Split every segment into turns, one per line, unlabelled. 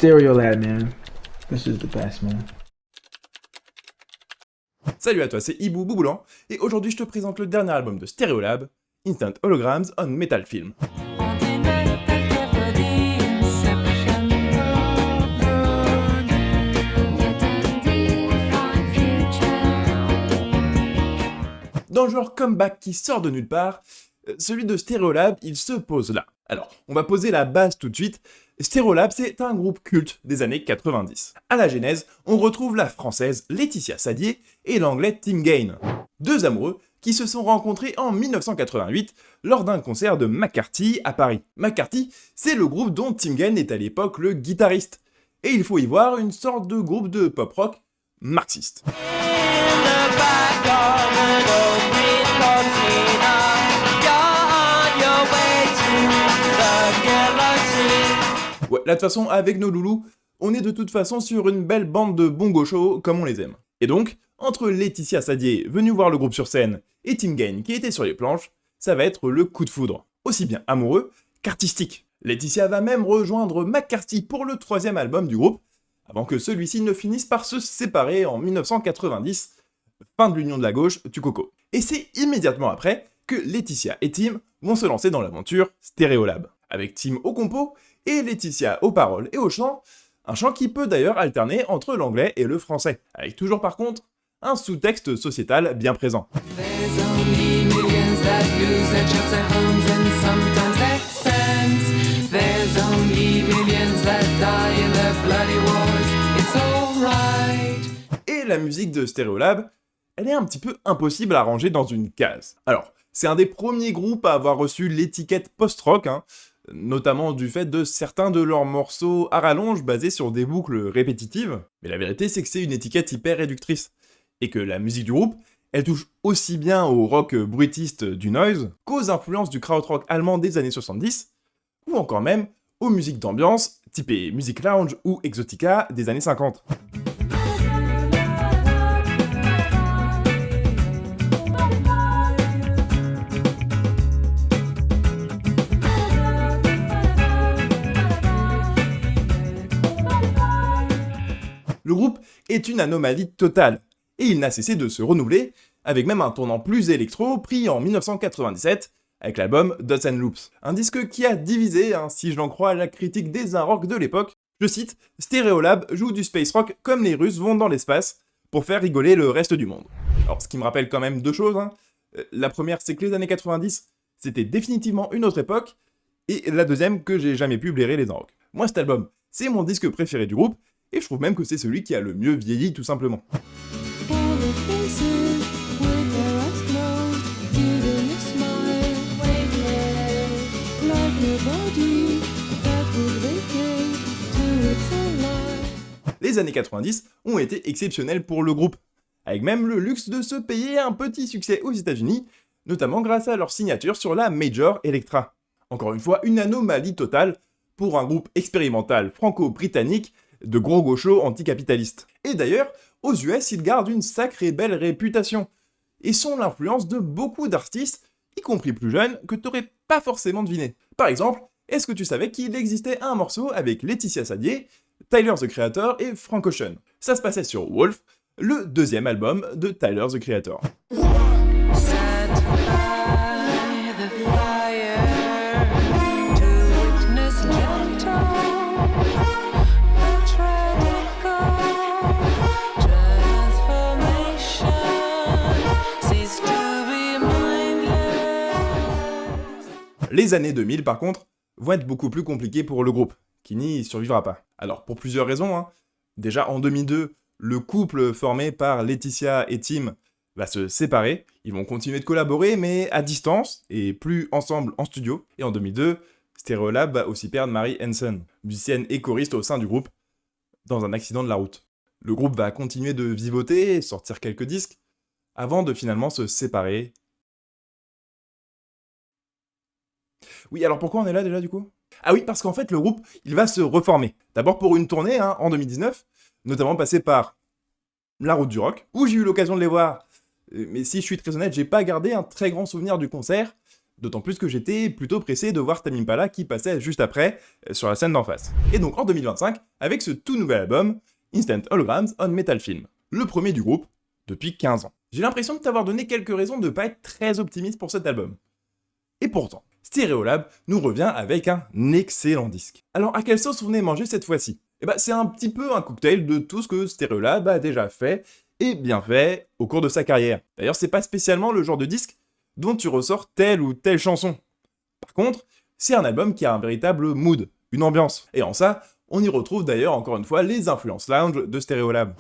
Stereolab, man. This is the best, man.
Salut à toi, c'est Hibou Bouboulan, et aujourd'hui je te présente le dernier album de Stereolab, Instant Holograms on Metal Film. Dans le genre comeback qui sort de nulle part, celui de Stereolab, il se pose là. Alors, on va poser la base tout de suite. Stereolab, c'est un groupe culte des années 90. À la genèse, on retrouve la française Laetitia Sadier et l'anglais Tim Gain. Deux amoureux qui se sont rencontrés en 1988 lors d'un concert de McCarthy à Paris. McCarthy, c'est le groupe dont Tim Gain est à l'époque le guitariste. Et il faut y voir une sorte de groupe de pop-rock marxiste. Ouais, là de toute façon, avec nos loulous, on est de toute façon sur une belle bande de bons gauchos comme on les aime. Et donc, entre Laetitia Sadier, venue voir le groupe sur scène, et Tim Gain, qui était sur les planches, ça va être le coup de foudre. Aussi bien amoureux qu'artistique. Laetitia va même rejoindre McCarthy pour le troisième album du groupe, avant que celui-ci ne finisse par se séparer en 1990, fin de l'union de la gauche, tu coco. Et c'est immédiatement après que Laetitia et Tim vont se lancer dans l'aventure Stereolab, avec Tim au compo et Laetitia aux paroles et au chant, un chant qui peut d'ailleurs alterner entre l'anglais et le français, avec toujours par contre un sous-texte sociétal bien présent. Et la musique de Stereolab, elle est un petit peu impossible à ranger dans une case. Alors, c'est un des premiers groupes à avoir reçu l'étiquette post-rock, notamment du fait de certains de leurs morceaux à rallonge basés sur des boucles répétitives, mais la vérité c'est que c'est une étiquette hyper réductrice, et que la musique du groupe, elle touche aussi bien au rock bruitiste du noise, qu'aux influences du krautrock allemand des années 70, ou encore même aux musiques d'ambiance, typées musique lounge ou exotica des années 50. Le groupe est une anomalie totale, et il n'a cessé de se renouveler, avec même un tournant plus électro pris en 1997 avec l'album Dots and Loops. Un disque qui a divisé, si j'en crois la critique des rock de l'époque. Je cite, Stereolab joue du space rock comme les Russes vont dans l'espace, pour faire rigoler le reste du monde. Alors ce qui me rappelle quand même deux choses. La première, c'est que les années 90, c'était définitivement une autre époque, et la deuxième, que j'ai jamais pu blairer les rock. Moi cet album, c'est mon disque préféré du groupe, et je trouve même que c'est celui qui a le mieux vieilli tout simplement. Les années 90 ont été exceptionnelles pour le groupe, avec même le luxe de se payer un petit succès aux États-Unis, notamment grâce à leur signature sur la Major Elektra. Encore une fois, une anomalie totale pour un groupe expérimental franco-britannique de gros gauchos anticapitalistes. Et d'ailleurs, aux US, ils gardent une sacrée belle réputation, et sont l'influence de beaucoup d'artistes, y compris plus jeunes, que t'aurais pas forcément deviné. Par exemple, est-ce que tu savais qu'il existait un morceau avec Laetitia Sadier, Tyler the Creator et Frank Ocean? Ça se passait sur Wolf, le deuxième album de Tyler the Creator. Les années 2000, par contre, vont être beaucoup plus compliquées pour le groupe, qui n'y survivra pas. Alors, pour plusieurs raisons. Déjà, en 2002, le couple formé par Laetitia et Tim va se séparer. Ils vont continuer de collaborer, mais à distance, et plus ensemble en studio. Et en 2002, Stereolab va aussi perdre Mary Hansen, musicienne et choriste au sein du groupe, dans un accident de la route. Le groupe va continuer de vivoter, sortir quelques disques, avant de finalement se séparer. Oui, alors pourquoi on est là déjà du coup? Ah oui, parce qu'en fait le groupe, il va se reformer. D'abord pour une tournée en 2019, notamment passée par la Route du Rock, où j'ai eu l'occasion de les voir. Mais si je suis très honnête, j'ai pas gardé un très grand souvenir du concert, D'autant plus que j'étais plutôt pressé de voir Tame Impala qui passait juste après, sur la scène d'en face. Et donc en 2025, avec ce tout nouvel album, Instant Holograms on Metal Film, le premier du groupe depuis 15 ans. J'ai l'impression de t'avoir donné quelques raisons de pas être très optimiste pour cet album. Et pourtant, Stereolab nous revient avec un excellent disque. Alors à quelle sauce on est mangé cette fois-ci? Eh ben c'est un petit peu un cocktail de tout ce que Stereolab a déjà fait, et bien fait, au cours de sa carrière. D'ailleurs c'est pas spécialement le genre de disque dont tu ressors telle ou telle chanson. Par contre, c'est un album qui a un véritable mood, une ambiance. Et en ça, on y retrouve d'ailleurs encore une fois les influences lounge de Stereolab.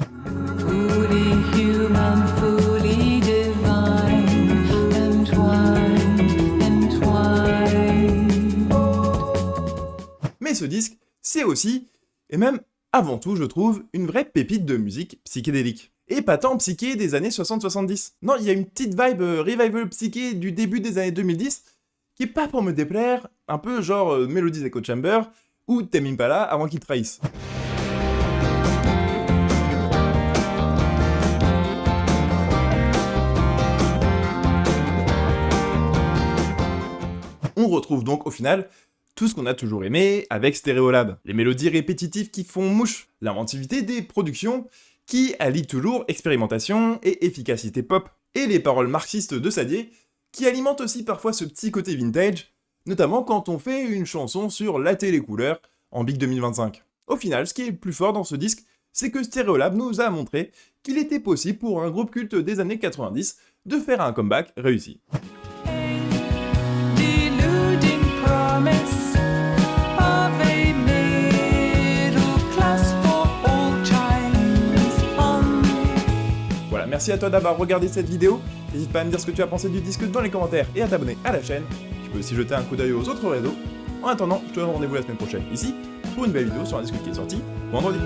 Mais ce disque, c'est aussi, et même avant tout je trouve, une vraie pépite de musique psychédélique. Et pas tant psyché des années 60-70. Non, il y a une petite vibe revival psyché du début des années 2010 qui est pas pour me déplaire, un peu genre Melodies Echo Chamber ou Tame Impala avant qu'ils trahissent. On retrouve donc au final tout ce qu'on a toujours aimé avec Stereolab. Les mélodies répétitives qui font mouche, l'inventivité des productions qui allient toujours expérimentation et efficacité pop, et les paroles marxistes de Sadier qui alimentent aussi parfois ce petit côté vintage, notamment quand on fait une chanson sur la télécouleur en Big 2025. Au final, ce qui est le plus fort dans ce disque, c'est que Stereolab nous a montré qu'il était possible pour un groupe culte des années 90 de faire un comeback réussi. Merci à toi d'avoir regardé cette vidéo, n'hésite pas à me dire ce que tu as pensé du disque dans les commentaires et à t'abonner à la chaîne. Tu peux aussi jeter un coup d'œil aux autres réseaux. En attendant, je te donne rendez-vous la semaine prochaine ici pour une nouvelle vidéo sur un disque qui est sorti vendredi.